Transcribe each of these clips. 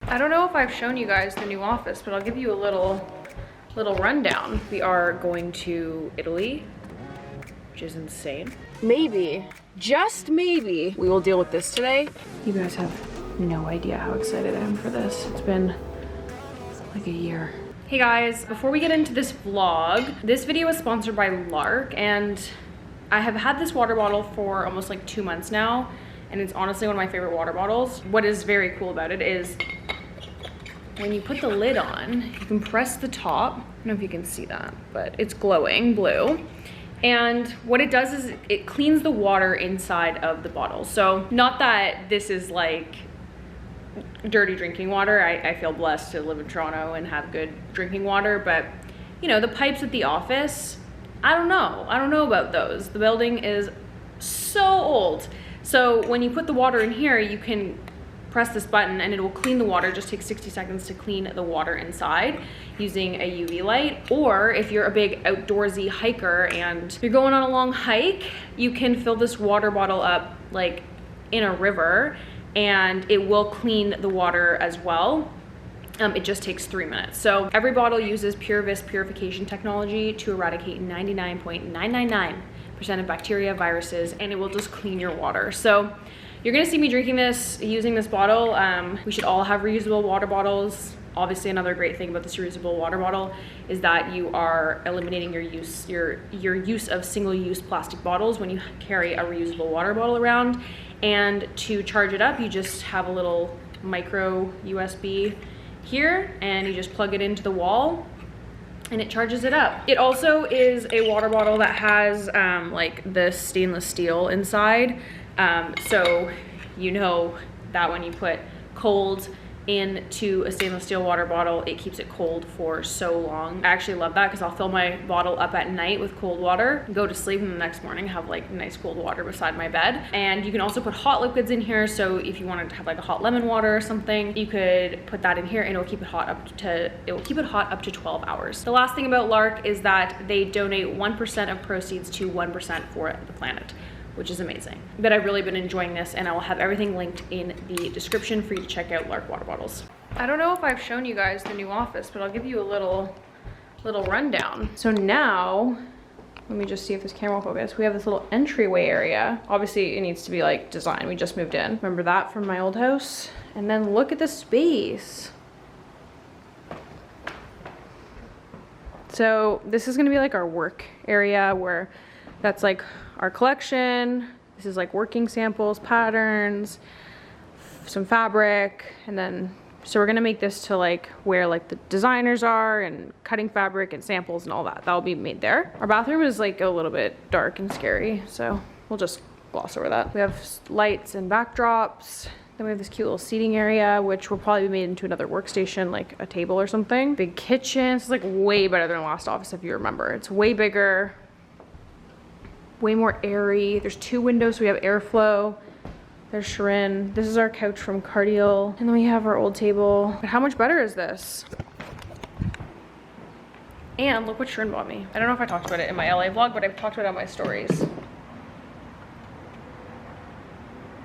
I don't know if I've shown you guys the new office, but I'll give you a little rundown. We are going to Italy, which is insane. Maybe, just maybe, we will deal with this today. You guys have no idea how excited I am for this. It's been like a year. Hey guys, before we get into this vlog, this video is sponsored by Lark, and I have had this water bottle for almost like 2 months now, and it's honestly one of my favorite water bottles. What is very cool about it is when you put the lid on, you can press the top. I don't know if you can see that, but it's glowing blue. And what it does is it cleans the water inside of the bottle. So not that this is like dirty drinking water. I feel blessed to live in Toronto and have good drinking water, but you know, the pipes at the office, I don't know about those. The building is so old. So when you put the water in here, you can press this button and it will clean the water. It just takes 60 seconds to clean the water inside using a UV light. Or if you're a big outdoorsy hiker and you're going on a long hike, you can fill this water bottle up like in a river and it will clean the water as well. It just takes 3 minutes. So every bottle uses PureVis purification technology to eradicate 99.999% of bacteria, viruses, and it will just clean your water. So you're gonna see me drinking this, using this bottle. We should all have reusable water bottles. Obviously, another great thing about this reusable water bottle is that you are eliminating your use of single-use plastic bottles when you carry a reusable water bottle around. And to charge it up, you just have a little micro USB here, and you just plug it into the wall and it charges it up. It also is a water bottle that has like the stainless steel inside. So you know that when you put cold into a stainless steel water bottle, it keeps it cold for so long. I actually love that because I'll fill my bottle up at night with cold water, go to sleep, and the next morning have like nice cold water beside my bed. And you can also put hot liquids in here. So if you wanted to have like a hot lemon water or something, you could put that in here and it will keep it hot up to 12 hours. The last thing about Lark is that they donate 1% of proceeds to 1% for the planet, which is amazing. But I've really been enjoying this, and I will have everything linked in the description for you to check out Lark water bottles. I don't know if I've shown you guys the new office, but I'll give you a little rundown. So now, let me just see if this camera will focus. We have this little entryway area. Obviously it needs to be like designed. We just moved in. Remember that from my old house? And then look at the space. So this is gonna be like our work area where that's like our collection. This is like working samples, patterns, some fabric, and then so we're gonna make this to like where like the designers are and cutting fabric and samples and all that. That'll be made there. Our bathroom is like a little bit dark and scary, so we'll just gloss over that. We have lights and backdrops. Then we have this cute little seating area, which will probably be made into another workstation, like a table or something. Big kitchen. It's like way better than the last office, if you remember. It's way bigger, way more airy. There's 2 windows, so we have airflow. There's Shirin. This is our couch from Cardial. And then we have our old table. But how much better is this? And look what Shirin bought me. I don't know if I talked about it in my LA vlog, but I've talked about it on my stories.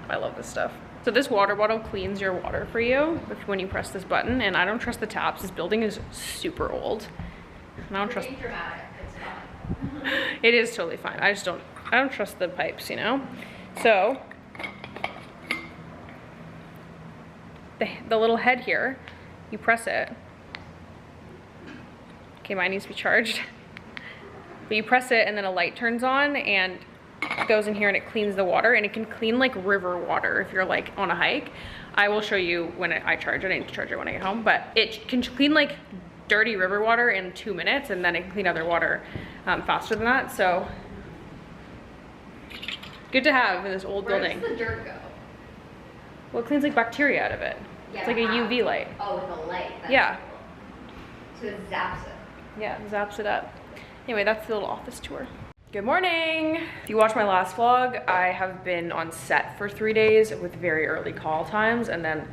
I love this stuff. So this water bottle cleans your water for you when you press this button, and I don't trust the taps. This building is super old. And I don't trust. Dramatic. It's fine. It is totally fine. I don't trust the pipes, you know? So the little head here, you press it. Okay, mine needs to be charged. But you press it and then a light turns on and it goes in here and it cleans the water, and it can clean like river water if you're like on a hike. I will show you when I charge it. I need to charge it when I get home, but it can clean like dirty river water in 2 minutes, and then it can clean other water faster than that. So good to have in this old building. Where does the dirt go? Well, it cleans like bacteria out of it. Yeah, it's like a UV light. Oh, with a light. That's Yeah. cool. So it zaps it. Yeah, it zaps it up. Anyway, that's the little office tour. Good morning. If you watched my last vlog, I have been on set for 3 days with very early call times, and then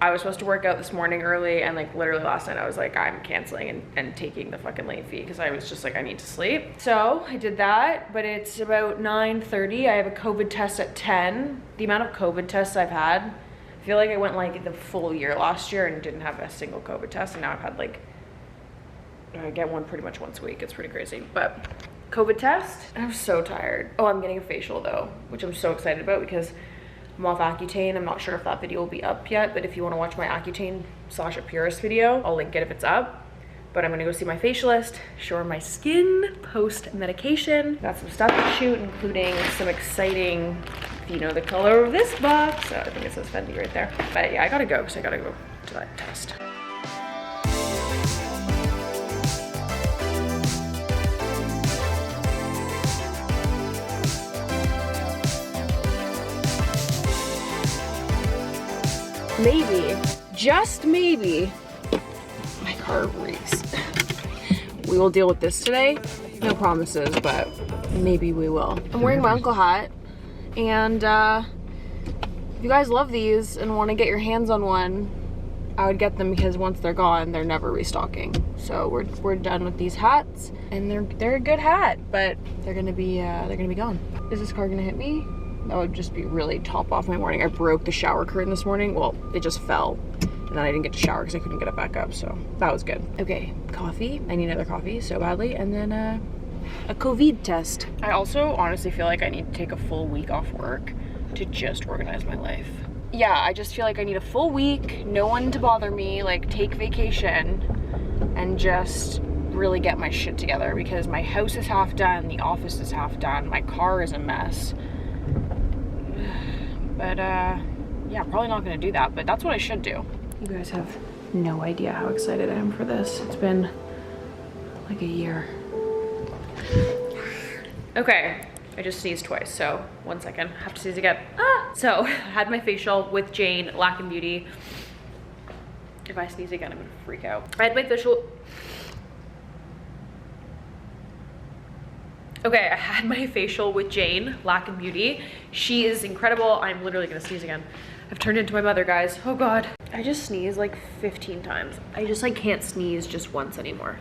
I was supposed to work out this morning early, and like literally last night I was like, I'm canceling and taking the fucking late fee because I was just like, I need to sleep. So I did that, but it's about 9:30. I have a COVID test at 10. The amount of COVID tests I've had feel like I went like the full year last year and didn't have a single COVID test, and now I've had like, I get one pretty much once a week. It's pretty crazy. But COVID test, I'm so tired. Oh, I'm getting a facial though, which I'm so excited about because I'm off Accutane. I'm not sure if that video will be up yet, but if you want to watch my Accutane Sasha Purist video, I'll link it if it's up. But I'm gonna go see my facialist, show her my skin post medication. Got some stuff to shoot, including some exciting, if you know the color of this box. I think it says Fendi right there. But yeah, I gotta go because I gotta go to that test. Maybe, just maybe, my car reeks. We will deal with this today. No promises, but maybe we will. I'm wearing my Uncle hat, and if you guys love these and want to get your hands on one, I would get them because once they're gone, they're never restocking. So we're done with these hats, and they're a good hat, but they're gonna be gone. Is this car gonna hit me? That would just be really top off my morning. I broke the shower curtain this morning. Well, it just fell. And then I didn't get to shower because I couldn't get it back up. So that was good. Okay, coffee. I need another coffee so badly. And then a COVID test. I also honestly feel like I need to take a full week off work to just organize my life. Yeah, I just feel like I need a full week, no one to bother me, like take vacation and just really get my shit together because my house is half done, the office is half done, my car is a mess. But yeah, probably not gonna do that, but that's what I should do. You guys have no idea how excited I am for this. It's been like a year. Okay, I just sneezed twice, so 1 second, have to sneeze again. So I had my facial with Jane, Lack and Beauty. If I sneeze again, I'm gonna freak out. I had my facial. Okay, I had my facial with Jane, Lack and Beauty. She is incredible. I'm literally gonna sneeze again. I've turned into my mother, guys. Oh God. I just sneezed like 15 times. I just like can't sneeze just once anymore.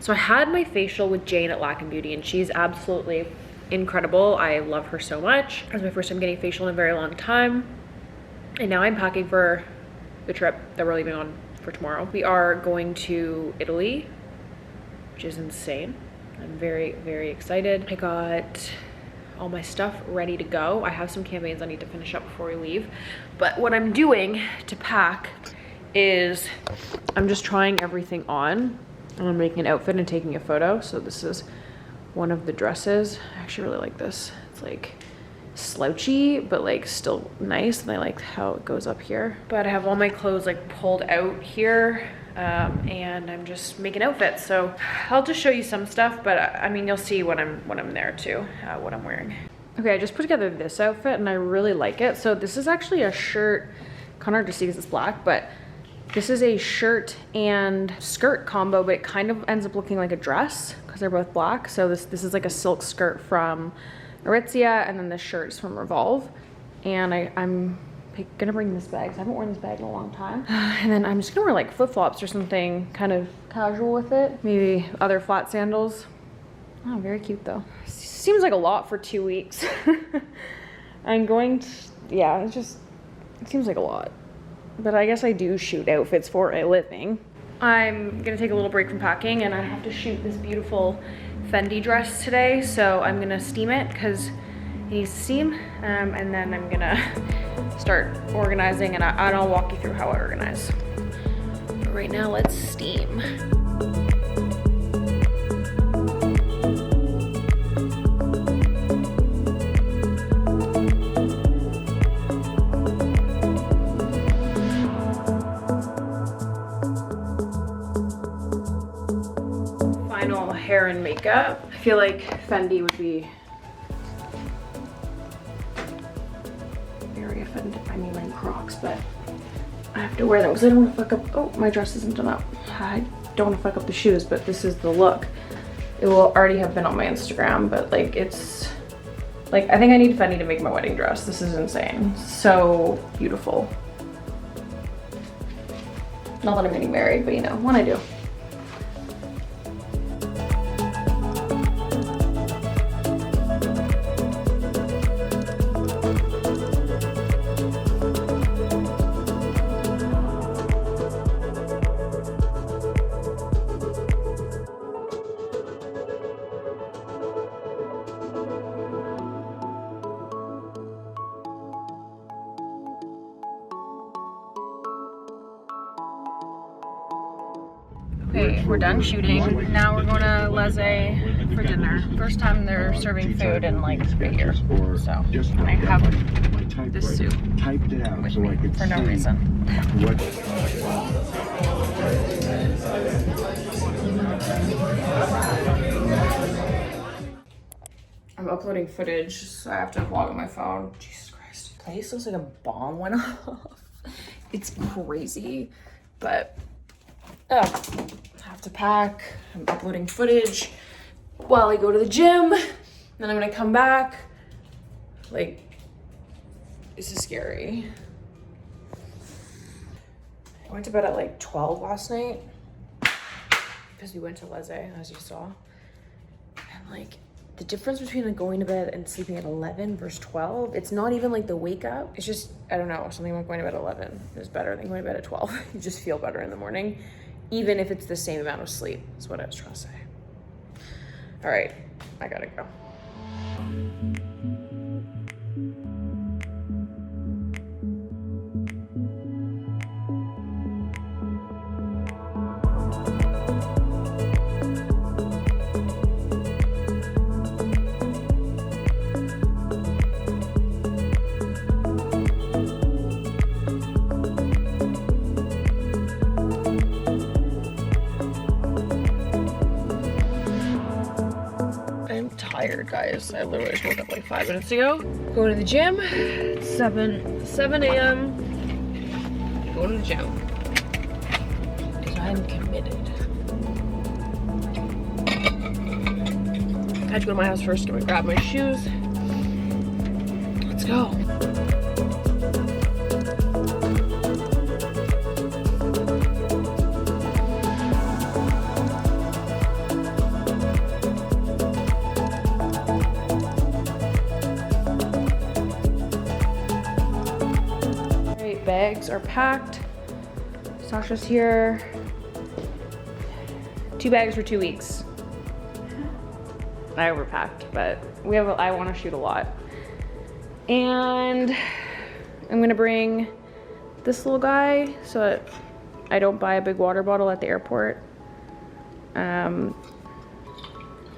So I had my facial with Jane at Lack and Beauty, and she's absolutely incredible. I love her so much. It was my first time getting a facial in a very long time. And now I'm packing for the trip that we're leaving on for tomorrow. We are going to Italy, which is insane. I'm very, very excited. I got all my stuff ready to go. I have some campaigns I need to finish up before we leave. But what I'm doing to pack is I'm just trying everything on. And I'm making an outfit and taking a photo. So this is one of the dresses. I actually really like this. It's like slouchy, but like still nice. And I like how it goes up here. But I have all my clothes like pulled out here. And I'm just making outfits, so I'll just show you some stuff, but I mean you'll see when I'm there too, what I'm wearing. Okay, I just put together this outfit and I really like it. So this is actually a shirt, kind of hard to see because it's black, but this is a shirt and skirt combo, but it kind of ends up looking like a dress because they're both black. So this is like a silk skirt from Aritzia, and then this shirt is from Revolve, and I'm gonna bring this bag. So I haven't worn this bag in a long time. And then I'm just gonna wear like flip-flops or something kind of casual with it. Maybe other flat sandals. Oh, very cute though. Seems like a lot for 2 weeks. I'm going to, yeah, it seems like a lot. But I guess I do shoot outfits for a living. I'm gonna take a little break from packing, and I have to shoot this beautiful Fendi dress today. So I'm gonna steam it because it needs to steam. And then I'm gonna start organizing, and I'll walk you through how I organize. But right now, let's steam. Final hair and makeup. I feel like Fendi would be very offended by me wearing Crocs, but I have to wear them because I don't want to fuck up. Oh, my dress isn't done up. I don't want to fuck up the shoes, but this is the look. It will already have been on my Instagram, but like it's like, I think I need Fendi to make my wedding dress. This is insane. So beautiful. Not that I'm getting married, but you know, when I do. Okay, we're done shooting. Now we're going to Leze for dinner. First time they're serving food in like a year. So I have this soup with me for no reason. I'm uploading footage, so I have to vlog on my phone. Jesus Christ. The place looks like a bomb went off. It's crazy, but I have to pack. I'm uploading footage while I go to the gym. Then I'm gonna come back. Like, this is scary. I went to bed at like 12 last night because we went to Leze, as you saw. And like, the difference between like going to bed and sleeping at 11 versus 12, it's not even like the wake up. It's just, I don't know, something about going to bed at 11 is better than going to bed at 12. You just feel better in the morning, even if it's the same amount of sleep, is what I was trying to say. All right, I gotta go. Tired, guys. I literally just woke up like 5 minutes ago. Going to the gym. 7 a.m. Going to the gym. Because I'm committed. I have to go to my house first. Gonna grab my shoes. Let's go. Bags are packed. Sasha's here. 2 bags for 2 weeks. I overpacked, but I want to shoot a lot. And I'm gonna bring this little guy so that I don't buy a big water bottle at the airport. And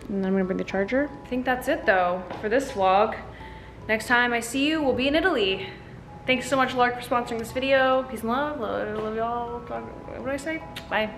then I'm gonna bring the charger. I think that's it though for this vlog. Next time I see you, we'll be in Italy. Thanks so much, Lark, for sponsoring this video. Peace and love. Love y'all. What do I say? Bye.